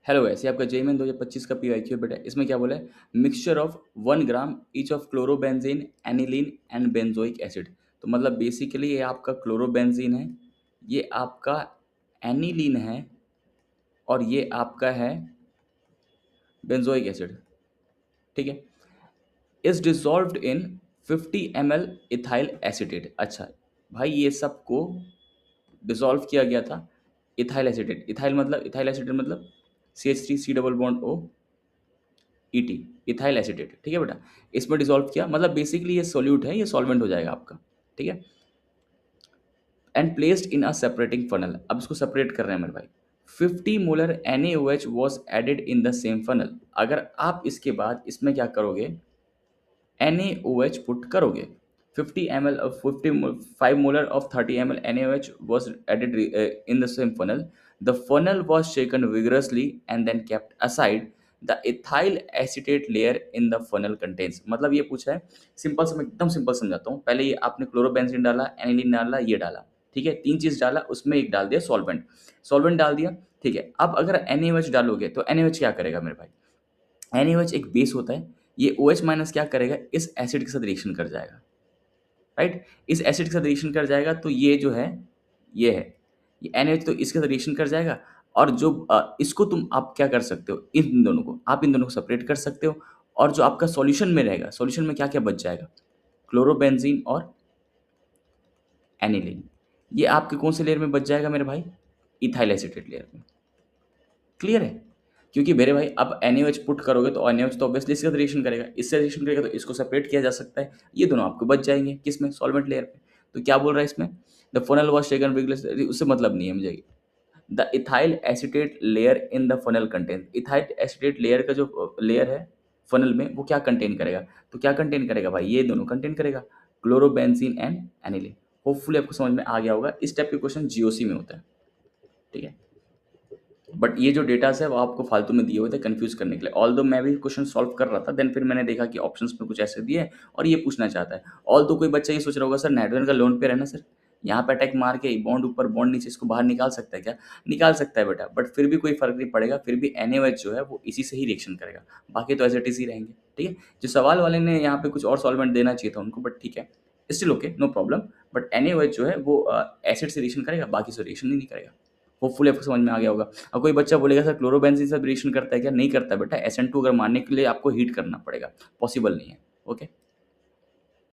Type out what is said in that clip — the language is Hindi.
हेलो गैस, ये आपका जेईमेन 2025 का पीवाईक्यू है बेटा। इसमें क्या बोला है? Mixture of 1 gram each of chlorobenzene, aniline and benzoic acid. तो मतलब बेसिकली ये आपका क्लोरोबेंजीन है, ये आपका एनिलीन है और ये आपका है बेंजोइक एसिड। ठीक है। Is dissolved in 50 ml ethyl acetate. अच्छा भाई, ये सबको डिसॉल्व किया गया था इथाइल एसिटेट। इथाइल एसिटेट मतलब CH3 C double bond O ET, ethyl acetate. ठीक है बेटा, इसमें डिसॉल्व किया मतलब बेसिकली ये सोल्यूट है, ये सॉल्वेंट हो जाएगा आपका। ठीक है। And placed in a separating funnel. अब इसको सेपरेट कर रहे हैं मेरे भाई। 50 molar NaOH was added in the same funnel. अगर आप इसके बाद इसमें क्या करोगे, NaOH पुट करोगे। 50 ml of 5 molar of 30 ml NaOH was added in the same funnel. The funnel was shaken vigorously and then kept aside. The ethyl acetate layer in the funnel contains। मतलब ये पूछा है सिंपल से, मैं एकदम सिंपल समझाता हूँ। पहले ये आपने क्लोरोबेंजीन डाला, एनिलीन डाला, ये डाला। ठीक है, 3 चीज डाला, उसमें एक डाल दिया सॉल्वेंट। सॉल्वेंट डाल दिया। ठीक है, अब अगर NaOH डालोगे तो NaOH क्या करेगा मेरे भाई? NaOH एक बेस होता है, ये OH माइनस क्या करेगा, इस एसिड के साथ रिएक्शन कर जाएगा। राइट, इस एसिड के साथ रिएक्शन कर जाएगा तो ये जो है, ये है, ये NaOH तो इसके साथ रिएक्शन कर जाएगा। और जो इसको तुम आप क्या कर सकते हो, इन दोनों को आप इन दोनों को सेपरेट कर सकते हो। और जो आपका सॉल्यूशन में रहेगा, सॉल्यूशन में क्या क्या बच जाएगा, क्लोरोबेंजीन और एनिलीन। ये आपके कौन से लेयर में बच जाएगा मेरे भाई? इथाइल एसिटेट लेयर में। क्लियर है? क्योंकि मेरे भाई अब NaOH पुट करोगे तो NaOH तो ऑब्वियसली इसके साथ रिएक्शन करेगा, इससे रिएक्शन करेगा तो इसको सेपरेट किया जा सकता है। ये दोनों आपको बच जाएंगे किसमें? सॉल्वेंट लेयर पे। तो क्या बोल रहा है इसमें? द फनल वॉज टेकन विगिलसली, उससे मतलब नहीं है मुझे। The ethyl acetate layer in the funnel contain. Ethyl acetate layer का जो लेयर है फनल में, वो क्या कंटेन करेगा? तो क्या कंटेन करेगा भाई? ये दोनों कंटेन करेगा, क्लोरोबेंजीन एंड एनिलीन। होपफुली आपको समझ में आ गया होगा। इस टाइप के क्वेश्चन GOC में होता है। ठीक है, बट ये जो डेटास है वो आपको फालतू में दिए हुए थे कंफ्यूज करने के लिए। ऑल दो मैं भी क्वेश्चन सॉल्व कर रहा था, देन फिर मैंने देखा कि ऑप्शंस में कुछ ऐसे दिए हैं और ये पूछना चाहता है। ऑल दो कोई बच्चा ये सोच रहा होगा सर नाइट्रोजन का लोन पेयर है ना सर, यहाँ पे अटैक मार के बॉन्ड ऊपर बॉन्ड नीचे, इसको बाहर निकाल सकता है क्या? निकाल सकता है बेटा, बट फिर भी कोई फर्क नहीं पड़ेगा। फिर भी NaOH जो है वो इसी से ही रिएक्शन करेगा, बाकी तो एज इट इज ही रहेंगे। ठीक है, जो सवाल वाले ने यहाँ पे कुछ और सॉल्वेंट देना चाहिए था उनको, बट ठीक है, still okay, no problem. But NaOH जो है वो एसिड से रिएक्शन करेगा, बाकी से रिएक्शन नहीं करेगा। होपफुली आपको समझ में आ गया होगा। अब कोई बच्चा बोलेगा सर क्लोरोबेंजीन से रिएक्शन करता है क्या? नहीं करता बेटा, SN2 अगर मारने के लिए आपको हीट करना पड़ेगा, पॉसिबल नहीं है। ओके।